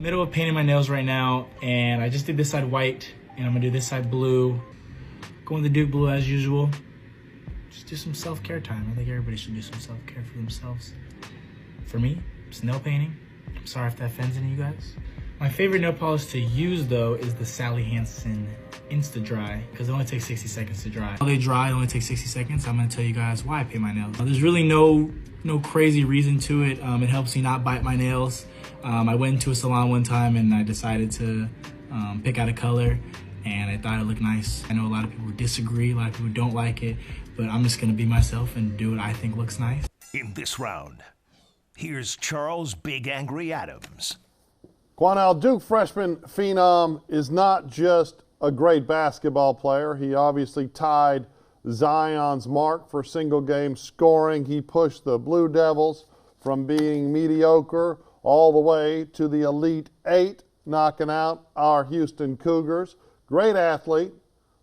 Middle of painting my nails right now, and I just did this side white, and I'm gonna do this side blue. Going the Duke blue as usual. Just do some self-care time. I think everybody should do some self-care for themselves. For me, it's nail painting. I'm sorry if that offends any of you guys. My favorite nail polish to use though is the Sally Hansen Insta Dry, because it only takes 60 seconds to dry. While they dry, it only takes 60 seconds. I'm gonna tell you guys why I paint my nails. There's really no crazy reason to it. It helps me not bite my nails. I went into a salon one time and I decided to pick out a color, and I thought it looked nice. I know a lot of people disagree, a lot of people don't like it, but I'm just gonna be myself and do what I think looks nice. In this round, here's Charles Big Angry Adams. Quanell, Duke freshman phenom is not just a great basketball player. He obviously tied Zion's mark for single game scoring. He pushed the Blue Devils from being mediocre all the way to the Elite Eight, knocking out our Houston Cougars. Great athlete,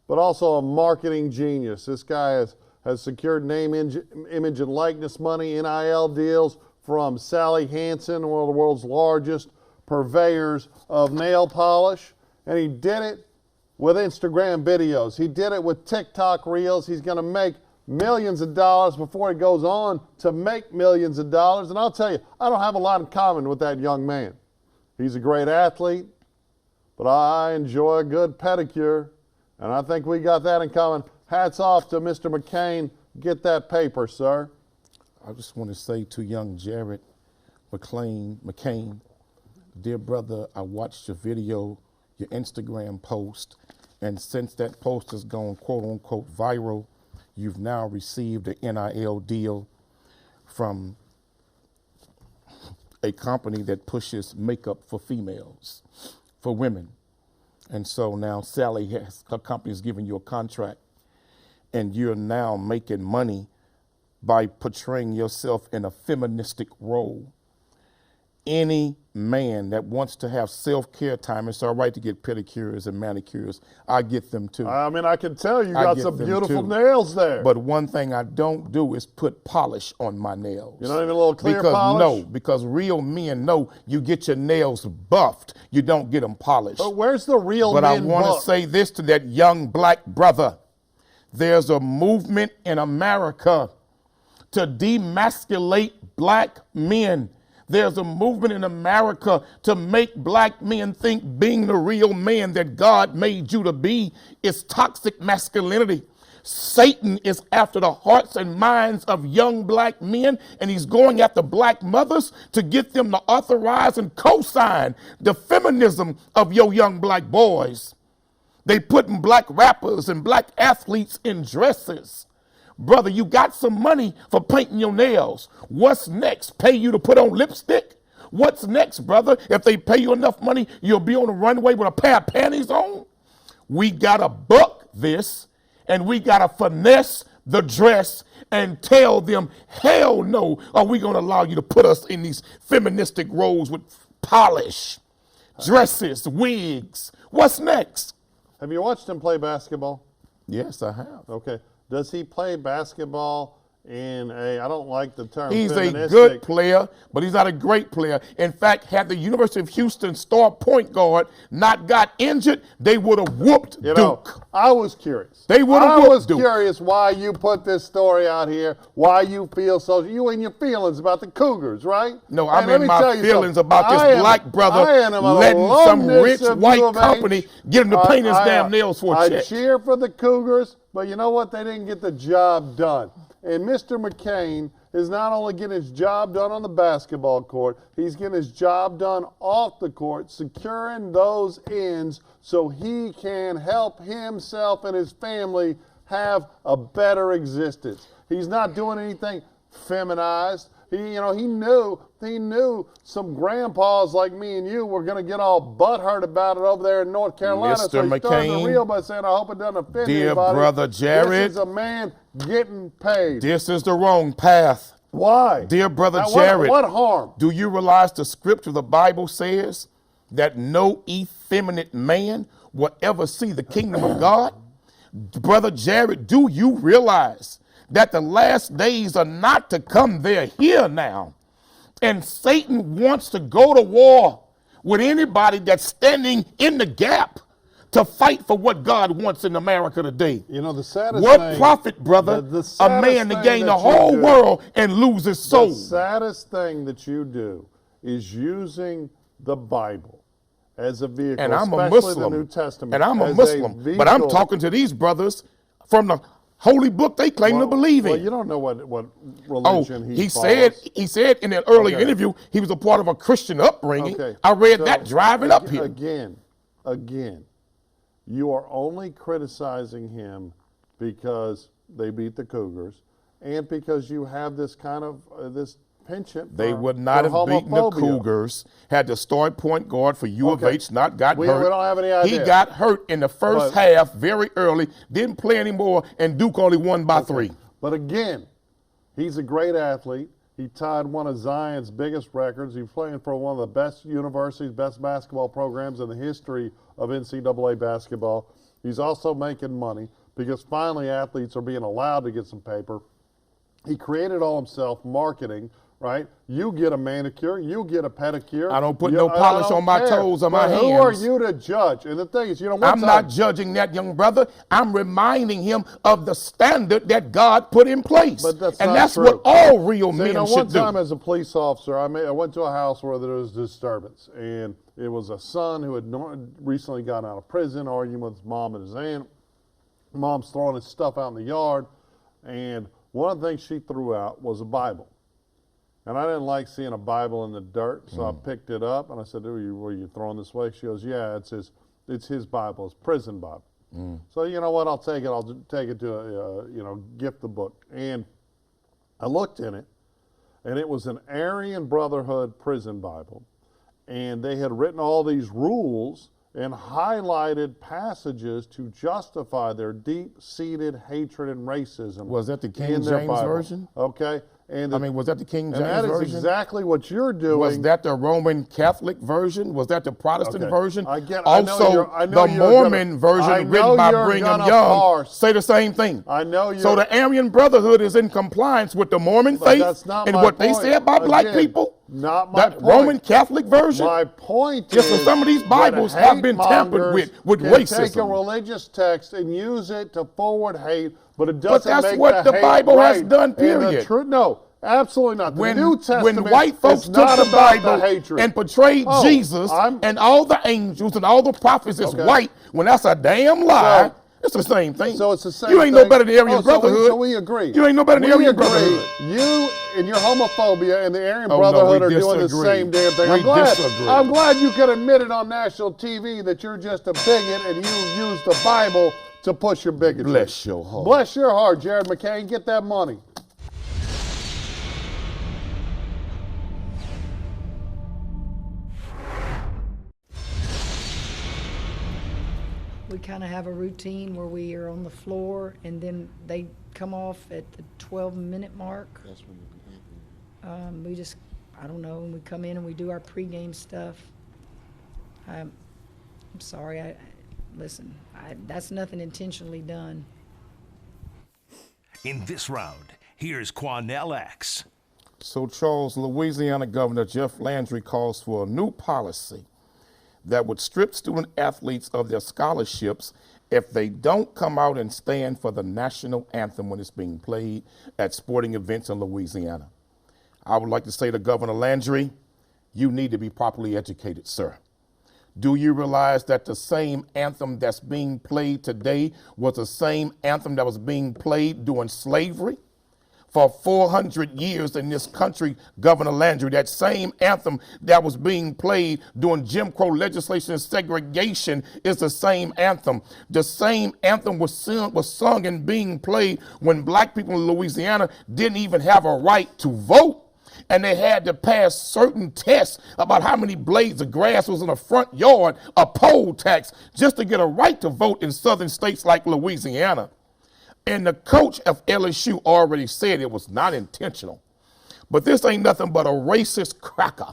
but also a marketing genius. This guy has secured name, image, and likeness money, NIL deals from Sally Hansen, one of the world's largest purveyors of nail polish, and he did it with Instagram videos. He did it with TikTok reels. He's going to make millions of dollars before he goes on to make millions of dollars. And I'll tell you, I don't have a lot in common with that young man. He's a great athlete, but I enjoy a good pedicure, and I think we got that in common. Hats off to Mr. McCain. Get that paper, sir. I just want to say to young Jared McCain, dear brother, I watched your video, your Instagram post, and since that post has gone quote-unquote viral, you've now received an NIL deal from a company that pushes makeup for females, for women. And so now her company is giving you a contract, and you're now making money by portraying yourself in a feministic role. Any man that wants to have self-care time, it's all right to get pedicures and manicures. I get them too. I mean, I can tell you got some beautiful nails there. But one thing I don't do is put polish on my nails. You don't even a little clear polish? No, because real men know you get your nails buffed. You don't get them polished. But where's the real men? But I want to say this to that young black brother. There's a movement in America to demasculate black men. There's a movement in America to make black men think being the real man that God made you to be is toxic masculinity. Satan is after the hearts and minds of young black men, and he's going after black mothers to get them to authorize and co-sign the feminism of your young black boys. They putting black rappers and black athletes in dresses. Brother, you got some money for painting your nails. What's next? Pay you to put on lipstick? What's next, brother? If they pay you enough money, you'll be on the runway with a pair of panties on? We got to buck this, and we got to finesse the dress and tell them, hell no, are we going to allow you to put us in these feministic roles with polish, dresses, wigs. What's next? Have you watched him play basketball? Yes, I have. Okay. Does he play basketball in I don't like the term He's feministic. a good player, but he's not a great player. In fact, had the University of Houston star point guard not got injured, they would have whooped Duke. I was curious. They would have whooped Duke. I was curious why you put this story out here, why you feel so, you and your feelings about the Cougars, right? No, I mean my feelings about this black brother letting some rich white company get him to paint his damn nails for a check. I cheer for the Cougars, but you know what? They didn't get the job done. And Mr. McCain is not only getting his job done on the basketball court, he's getting his job done off the court, securing those ends so he can help himself and his family have a better existence. He's not doing anything feminized. He knew some grandpas like me and you were going to get all butthurt about it over there in North Carolina. Mr. So he started the McCain, reel by saying, I hope it doesn't offend dear anybody. brother Jared, this is a man getting paid. This is the wrong path. Why? Dear brother now, Jared, what harm? Do you realize the scripture, the Bible says that no effeminate man will ever see the kingdom of God? Brother Jared, do you realize that the last days are not to come? They're here now. And Satan wants to go to war with anybody that's standing in the gap to fight for what God wants in America today. You know, the saddest what thing, profit, brother, the a saddest man to thing gain the that you whole do- world and lose his soul? The saddest thing that you do is using the Bible as a vehicle, And I'm a especially Muslim. the New Testament. And I'm a as Muslim. But I'm vehicle. talking to these brothers from the holy book they claim to believe in. Well, you don't know what Oh, religion he follows. said in an earlier Okay. interview he was a part of a Christian upbringing. Okay. I read So, that driving up here. Again, you are only criticizing him because they beat the Cougars and because you have this kind of this penchant. They for- would not for have beaten the homophobia. Cougars had the start point guard for U of Okay. H not got We hurt. don't have any idea. He got hurt in the first But- half very early, didn't play anymore, and Duke only won by 3. But again, he's a great athlete. He tied one of Zion's biggest records. He's playing for one of the best universities, best basketball programs in the history of NCAA basketball. He's also making money because finally athletes are being allowed to get some paper. He created all himself, marketing, right? You get a manicure, you get a pedicure. I don't put no polish on my toes or my But who are hands. you to judge? And the thing is, one I'm time, not judging that young brother. I'm reminding him of the standard that God put in place. But that's and not that's true. what all real So, men one should do. time as a police officer, I went to a house where there was disturbance, and it was a son who had recently gotten out of prison, arguing with his mom and his aunt. Mom's throwing his stuff out in the yard, and one of the things she threw out was a Bible. And I didn't like seeing a Bible in the dirt, so I picked it up, and I said, were you throwing this away? She goes, yeah, it's his Bible, his prison Bible. So you know what, I'll take it to gift the book. And I looked in it, and it was an Aryan Brotherhood prison Bible. And they had written all these rules and highlighted passages to justify their deep-seated hatred and racism. Was that the King in their James Bible. Version? Okay. And was that the King James and that Version? is exactly what you're doing. Was that the Roman Catholic version? Was that the Protestant Okay. version? I know Also, you're- the Mormon version written by Brigham Young say the same thing. I know you're. So the Aryan Brotherhood is in compliance with the Mormon But faith that's not and my what they point. say about black Again, people. not my That point. Roman Catholic version. My point Just is that some of these that Bibles have been tampered hate-mongers with can racism. take a religious text and use it to forward hate, but it But doesn't that's make what the hate Bible has right. done, And the period. no, absolutely not. The When, New Testament when white folks is took not the about Bible the hatred. and portrayed Oh, Jesus and all the angels and all the prophets as Okay. white, when that's a damn lie, So- it's the same thing. So it's the same You ain't thing. no better than the Aryan Oh, Brotherhood. So we agree. You ain't no better than the We Aryan agree. Brotherhood. You and your homophobia and the Aryan Oh, no, Brotherhood we are doing the disagree. same damn thing. We I'm disagree. glad you could admit it on national TV that you're just a bigot and you use the Bible to push your bigotry. Bless your heart. Bless your heart, Jared McCain. Get that money. We kind of have a routine where we are on the floor and then they come off at the 12-minute mark. That's when we just, I don't know, and we come in and we do our pregame stuff. I'm sorry, listen, that's nothing intentionally done. In this round, here's Quanell X. So, Charles, Louisiana Governor Jeff Landry calls for a new policy that would strip student athletes of their scholarships if they don't come out and stand for the national anthem when it's being played at sporting events in Louisiana. I would like to say to Governor Landry, you need to be properly educated, sir. Do you realize that the same anthem that's being played today was the same anthem that was being played during slavery? For 400 years in this country, Governor Landry, that same anthem that was being played during Jim Crow legislation and segregation is the same anthem. The same anthem was sung and being played when black people in Louisiana didn't even have a right to vote. And they had to pass certain tests about how many blades of grass was in a front yard, a poll tax, just to get a right to vote in southern states like Louisiana. And the coach of LSU already said it was not intentional. But this ain't nothing but a racist cracker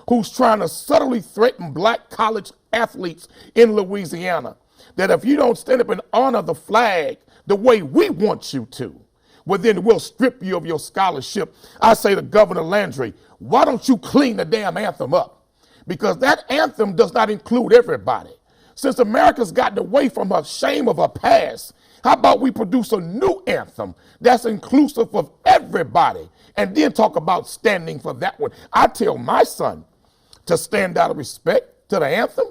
who's trying to subtly threaten black college athletes in Louisiana that if you don't stand up and honor the flag the way we want you to, well, then we'll strip you of your scholarship. I say to Governor Landry, why don't you clean the damn anthem up? because that anthem does not include everybody. Since America's gotten away from her shame of her past, how about we produce a new anthem that's inclusive of everybody and then talk about standing for that one? I tell my son to stand out of respect to the anthem,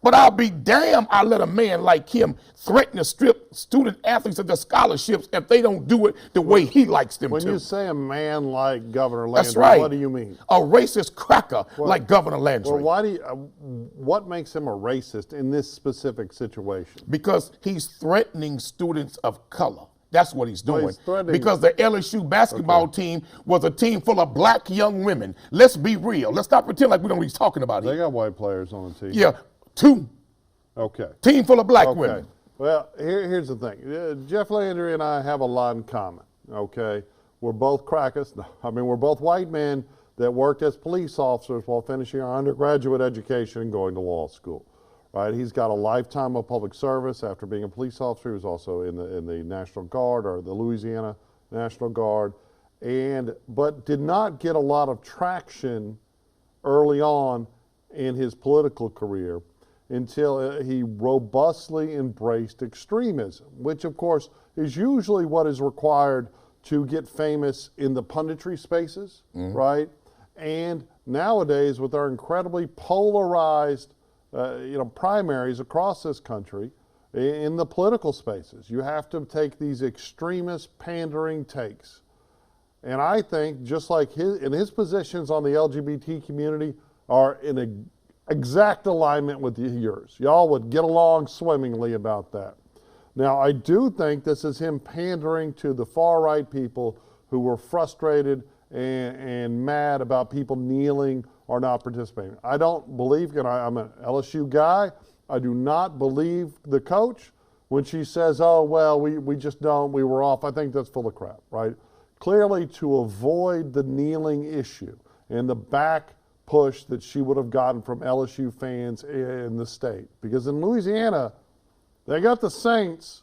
but I'll be damned I let a man like him threaten to strip student athletes of their scholarships if they don't do it the way he likes them When to. you say a man like Governor Landry, That's right. what do you mean? A racist cracker like Governor Landry. Well, why do you, what makes him a racist in this specific situation? Because he's threatening students of color. That's what he's doing. he's threatening- Because the LSU basketball team was a team full of black young women. Let's be real. Let's not pretend like we don't know what he's talking about They here. got white players on the team. Yeah, two. Okay. Team full of black Okay. women. Well, here's the thing. Jeff Landry and I have a lot in common, okay? We're both crackers. I mean, we're both white men that worked as police officers while finishing our undergraduate education and going to law school, right? He's got a lifetime of public service after being a police officer. He was also in the National Guard, or the Louisiana National Guard, but did not get a lot of traction early on in his political career until he robustly embraced extremism, which of course is usually what is required to get famous in the punditry spaces, right? And nowadays, with our incredibly polarized primaries across this country, in the political spaces, you have to take these extremist pandering takes. And I think just like his positions on the LGBT community are in a exact alignment with yours. Y'all would get along swimmingly about that. Now, I do think this is him pandering to the far-right people who were frustrated and mad about people kneeling or not participating. I don't believe, and I'm an LSU guy, I do not believe the coach when she says, oh, well, we just don't, we were off. I think that's full of crap, right? Clearly, to avoid the kneeling issue and the back push that she would have gotten from LSU fans in the state. Because in Louisiana, they got the Saints,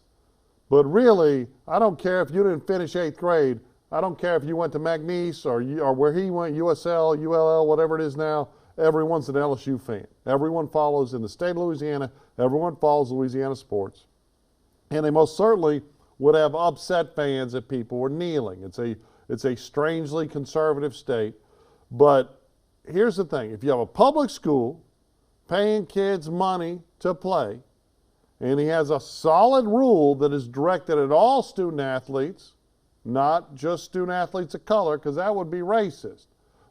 but really, I don't care if you didn't finish 8th grade. I don't care if you went to McNeese or where he went, USL, ULL, whatever it is now, everyone's an LSU fan. Everyone follows in the state of Louisiana. Everyone follows Louisiana sports. And they most certainly would have upset fans if people were kneeling. It's a strangely conservative state, but here's the thing. If you have a public school paying kids money to play, and he has a solid rule that is directed at all student athletes, not just student athletes of color, because that would be racist,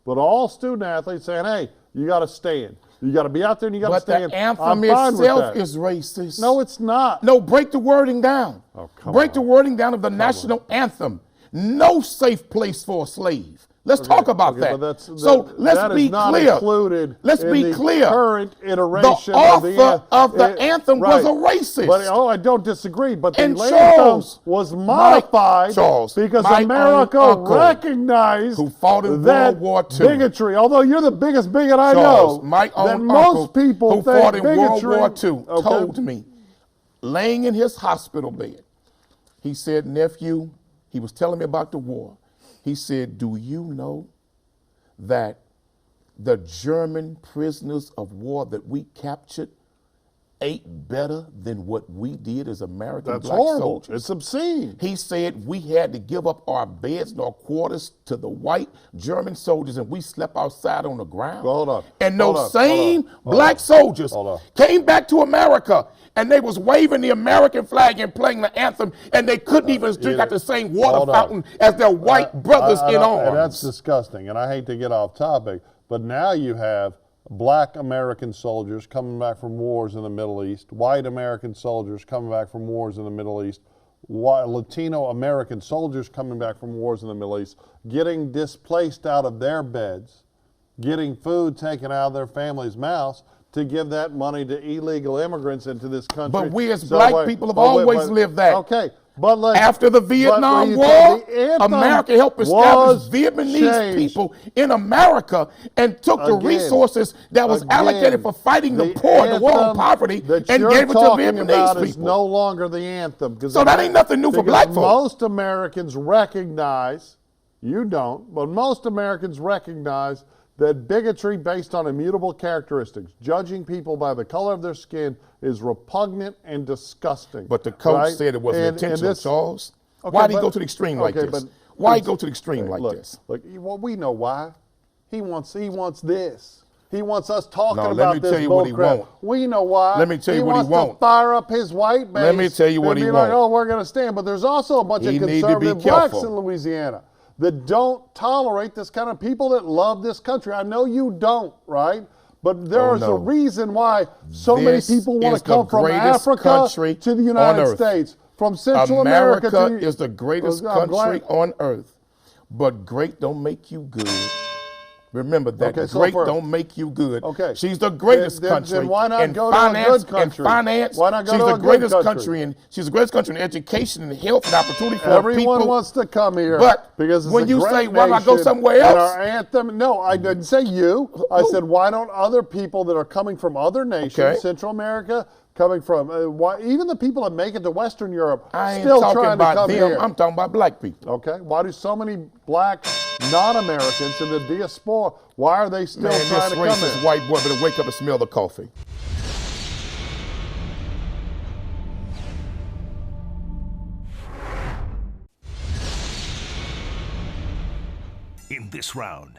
but all student athletes saying, hey, you got to stand. You got to be out there and you got to stand. But the anthem I'm fine with itself that. is racist. No, it's not. No, break the wording down. Oh, come break on. the wording down of the national anthem. No safe place for a slave. Let's talk about that. But let's be clear. Let's be clear. Current iteration the author of the anthem was a racist. But I don't disagree. But the And anthem Charles, was modified because my America own uncle, recognized who fought in that World War II. bigotry. Although you're the biggest bigot I Charles, know, my that own most uncle, people who think fought in bigotry, World War II, okay, told me, laying in his hospital bed, he said, nephew, he was telling me about the war. He said, do you know that the German prisoners of war that we captured ate better than what we did as American That's black horrible. soldiers? It's obscene. He said we had to give up our beds and our quarters to the white German soldiers, and we slept outside on the ground. Hold on. And Hold those on. same Hold on. black soldiers Hold on. came back to America, and they was waving the American flag and playing the anthem, and they couldn't even drink out the same water Hold on. fountain as their white brothers in arms. And that's disgusting, and I hate to get off topic, but now you have black American soldiers coming back from wars in the Middle East, white American soldiers coming back from wars in the Middle East, Latino American soldiers coming back from wars in the Middle East, getting displaced out of their beds, getting food taken out of their families' mouths to give that money to illegal immigrants into this country. But we as black people have always lived that. Okay. But after the Vietnam War, America helped establish Vietnamese people in America and took the resources that was allocated for fighting the poor, the war on poverty, and gave it to Vietnamese people. Is no longer the anthem. So that ain't nothing new for black folks. Most Americans recognize, you don't, but most Americans recognize that bigotry based on immutable characteristics, judging people by the color of their skin, is repugnant and disgusting. But the coach right? said it wasn't And intentional, this, Charles. Okay, Why did he but- go to the extreme like okay, this? but Why he it's- go to the extreme like look, this? Look, well, we know why. He wants this. He wants us talking No, let about me this tell you what he bullcrap. won't. We know why. Let me tell you what he wants won't. to fire up his white base. Let me tell you what and he be like, won't. oh, we're going to stand. But there's also a bunch He of need to be conservative blacks careful. in Louisiana that don't tolerate this kind of people that love this country. I know you don't, right? But there's no. a reason why so many This people want is to come the from greatest Africa country to the on United earth. States, from Central America to is the greatest I'm country glad- on earth, but great don't make you good. Remember that. Okay, so great for- don't make you good. Okay. She's the greatest Then country why not in go to a finance. good country? In finance, Why not go she's to the a good greatest country? and she's the greatest country in education and health and opportunity for Everyone people. wants to come here, But because it's when a you great say, why not go nation, somewhere and else? our anthem. No, I didn't say you. I said why don't other people that are coming from other nations, Okay. Central America, coming from why even the people that make it to Western Europe, I ain't still talking trying to about come them. here. I'm talking about black people. Okay, why do so many black non-Americans in the diaspora? Why are they still Man, trying this to come racist here? white boy better wake up and smell the coffee. In this round,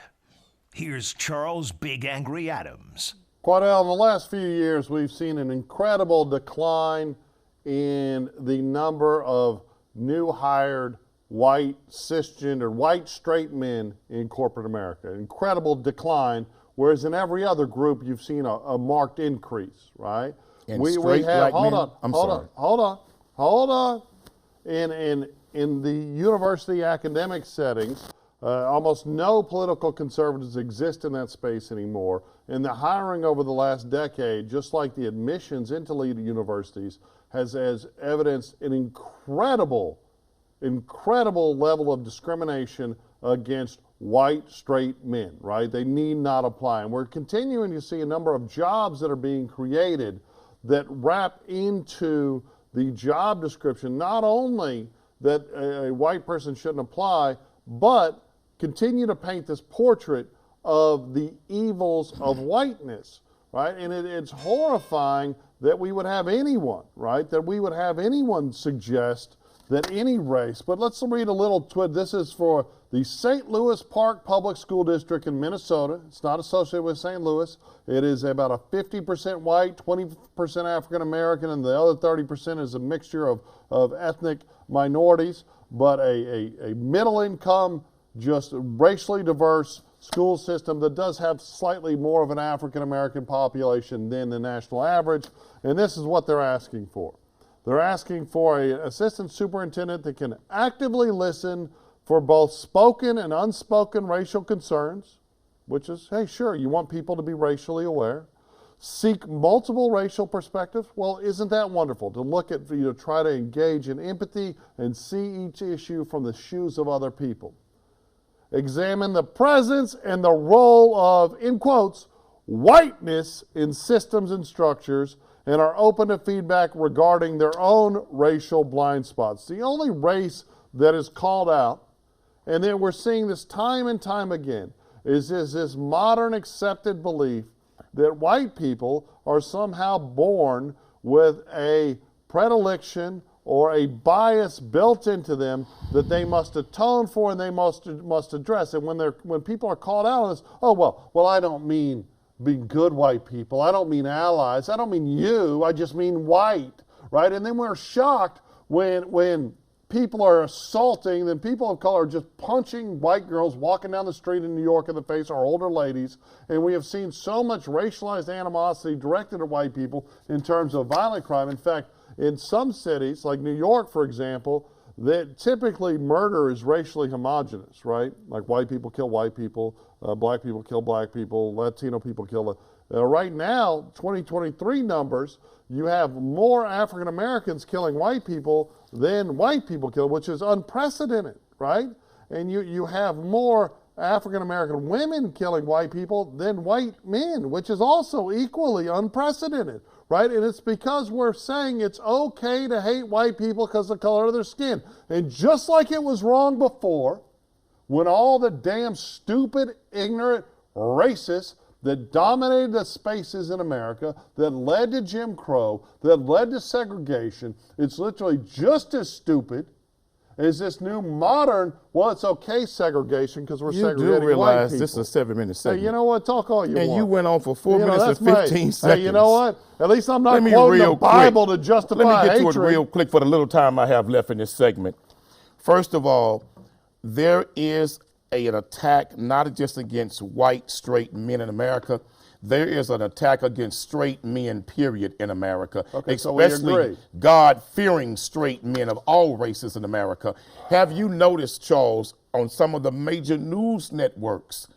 here's Charles Big Angry Adams. Quadell, in the last few years, we've seen an incredible decline in the number of new hired white cisgender, white straight men in corporate America. Incredible decline, whereas in every other group you've seen a marked increase, right? And straight black hold men? on, I'm hold sorry. on, hold on. In the university academic settings, almost no political conservatives exist in that space anymore. And the hiring over the last decade, just like the admissions into lead universities, has evidenced an incredible level of discrimination against white straight men, right? They need not apply. And we're continuing to see a number of jobs that are being created that wrap into the job description, not only that a white person shouldn't apply, but continue to paint this portrait of the evils of whiteness, right? And it's horrifying that we would have anyone, right? That we would have anyone suggest that any race, but let's read a little twit. This is for the St. Louis Park Public School District in Minnesota. It's not associated with St. Louis. It is about a 50% white, 20% African American, and the other 30% is a mixture of ethnic minorities, but a middle income, just racially diverse school system that does have slightly more of an African American population than the national average. And this is what they're asking for. They're asking for an assistant superintendent that can actively listen for both spoken and unspoken racial concerns, which is, hey, sure, you want people to be racially aware. Seek multiple racial perspectives. Well, isn't that wonderful to look at, try to engage in empathy and see each issue from the shoes of other people. Examine the presence and the role of, in quotes, whiteness in systems and structures, and are open to feedback regarding their own racial blind spots. The only race that is called out, and then we're seeing this time and time again, is this modern accepted belief that white people are somehow born with a predilection or a bias built into them that they must atone for and they must address. And when people are called out on this, oh, well, I don't mean being good white people. I don't mean allies. I don't mean you. I just mean white, right? And then we're shocked when people are assaulting, then people of color are just punching white girls walking down the street in New York in the face, or older ladies. And we have seen so much racialized animosity directed at white people in terms of violent crime. In fact, in some cities, like New York, for example, that typically murder is racially homogenous, right? Like white people kill white people, black people kill black people, Latino people kill. Right now, 2023 numbers, you have more African Americans killing white people than white people kill, which is unprecedented, right? And you have more African American women killing white people than white men, which is also equally unprecedented, right? And it's because we're saying it's okay to hate white people because of the color of their skin. And just like it was wrong before, when all the damn stupid, ignorant, racists that dominated the spaces in America, that led to Jim Crow, that led to segregation. It's literally just as stupid as this new modern, well, it's okay segregation because we're You segregating do realize white people. this is a 7-minute segment. Hey, you know what? Talk all you and want. you went on for 4 minutes and that's 15 seconds. Hey, you know what? At least I'm not Let me quoting the real Bible quick. to justify Let me get hatred. to it real quick for the little time I have left in this segment. First of all, there is an attack not just against white, straight men in America. There is an attack against straight men, period, in America, Okay, so we especially agree. God-fearing straight men of all races in America. Have you noticed, Charles, on some of the major news networks,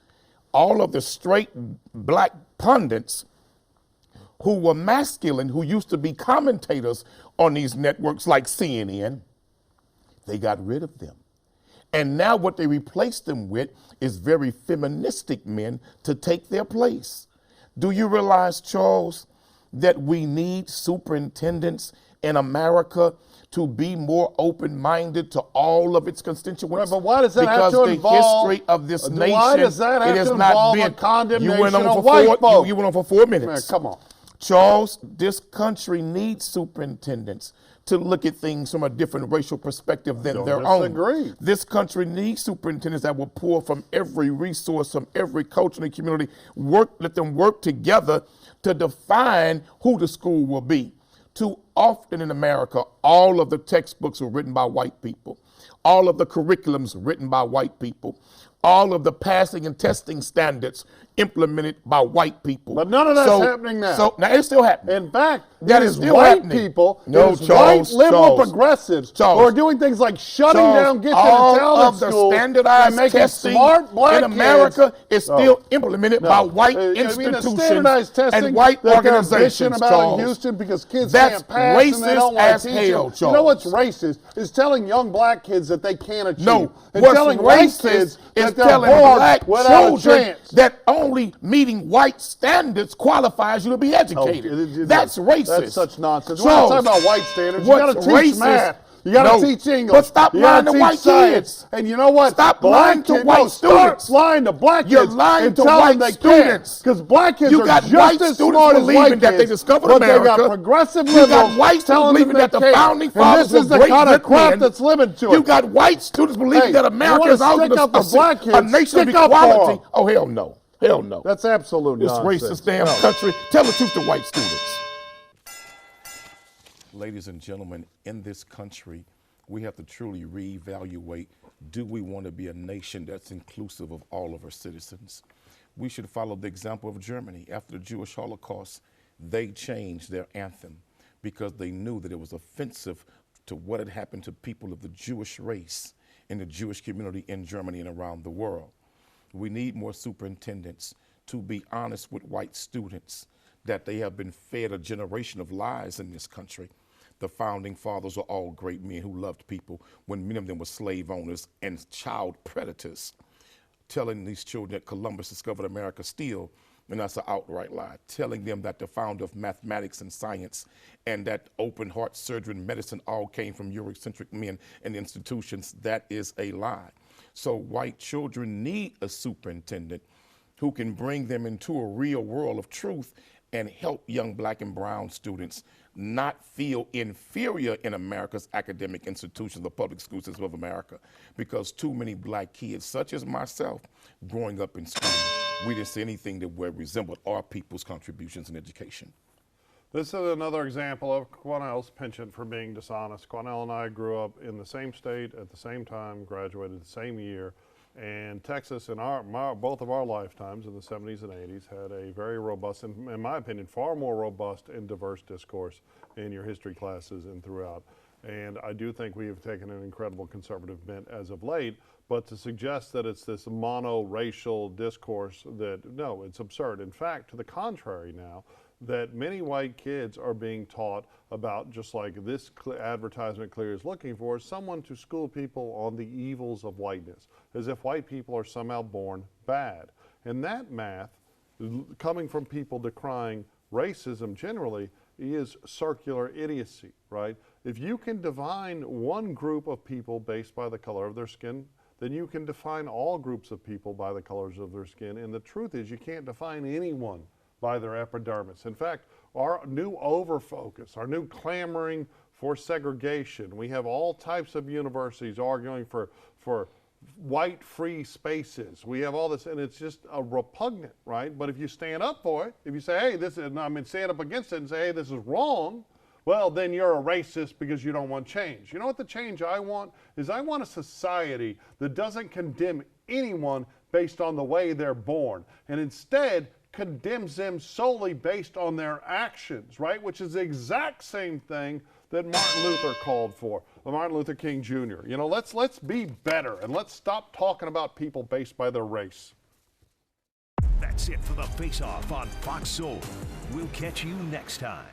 all of the straight black pundits who were masculine, who used to be commentators on these networks like CNN, they got rid of them. And now what they replaced them with is very feministic men to take their place. Do you realize, Charles, that we need superintendents in America to be more open-minded to all of its constituents? Right, but why does that because have to involve? Because the history of this nation, Why does that have it has to not involve been. a condemnation You went on of for white folk? You went on for 4 minutes. Man, come on. Charles, this country needs superintendents to look at things from a different racial perspective than their disagree. own. This country needs superintendents that will pull from every resource, from every culture in the community, let them work together to define who the school will be. Too often in America, all of the textbooks were written by white people. All of the curriculums written by white people. All of the passing and testing standards implemented by white people. But none of that's happening now. So now it's still happening. In fact, That it is is still white happening. people, No, it is Charles, white liberal Charles, progressives Charles, who are doing things like shutting Charles, down gifted all intelligence of the schools standardized and making testing smart black in America kids. is still implemented by white I mean, the institutions standardized testing and white that they're organizations, bitching about Charles. in Houston because kids That's can't pass and they don't racist want to as teach hell, them. Charles. You know what's racist is telling young black kids that they can't achieve. No, and what's telling white racist kids is that they're telling born black without a children chance. that only meeting white standards qualifies you to be educated. That's racist. That's such nonsense. Charles, We're not talking about white standards. You what's got to teach racist- math. You got to No, teach English. but stop You gotta lying to teach white science. kids. And you know what? Stop Black lying to kids- white no, start students. lying to black kids. You're lying and to tell white them they students. Because black kids You are got just white as students smart as white believing that they kids, discovered but they got America. progressive You liberals got white students telling them believing that the they can't. founding And fathers this is were the great kind of good crap men. that's living to it. You got white students believing Hey, that you America wanna is also stick up for black a kids, nation of stick up for equality. them. Oh, hell no. Hell no. That's absolute This nonsense. racist damn No. country. Tell the truth to white students. Ladies and gentlemen, in this country, we have to truly reevaluate, do we want to be a nation that's inclusive of all of our citizens? We should follow the example of Germany. After the Jewish Holocaust, they changed their anthem because they knew that it was offensive to what had happened to people of the Jewish race in the Jewish community in Germany and around the world. We need more superintendents to be honest with white students that they have been fed a generation of lies in this country. The founding fathers were all great men who loved people when many of them were slave owners and child predators. Telling these children that Columbus discovered America still, and that's an outright lie. Telling them that the founder of mathematics and science and that open heart surgery and medicine all came from Eurocentric men and institutions, that is a lie. So white children need a superintendent who can bring them into a real world of truth and help young black and brown students not feel inferior in America's academic institutions, the public school system of America, because too many black kids, such as myself, growing up in school, we didn't see anything that would resemble our people's contributions in education. This is another example of Cornell's penchant for being dishonest. Cornell and I grew up in the same state at the same time, graduated the same year, and Texas in both of our lifetimes in the 70s and 80s had a very robust, and in my opinion, far more robust and diverse discourse in your history classes and throughout. And I do think we have taken an incredible conservative bent as of late, but to suggest that it's this mono-racial discourse that, no, it's absurd. In fact, to the contrary now, that many white kids are being taught about, just like this advertisement clear is looking for, someone to school people on the evils of whiteness, as if white people are somehow born bad. And that math, coming from people decrying racism generally, is circular idiocy, right? If you can divine one group of people based by the color of their skin, then you can define all groups of people by the colors of their skin. And the truth is, you can't define anyone by their epidermis. In fact, our new overfocus, our new clamoring for segregation, we have all types of universities arguing for white free spaces. We have all this, and it's just a repugnant, right? But if you stand up for it, if you say, hey, this is, stand up against it and say, hey, this is wrong, well, then you're a racist because you don't want change. You know what the change I want is? I want a society that doesn't condemn anyone based on the way they're born, and instead condemns them solely based on their actions, right? Which is the exact same thing that Martin Luther called for, Martin Luther King Jr. You know, let's be better, and let's stop talking about people based by their race. That's it for the Face-Off on Fox Soul. We'll catch you next time.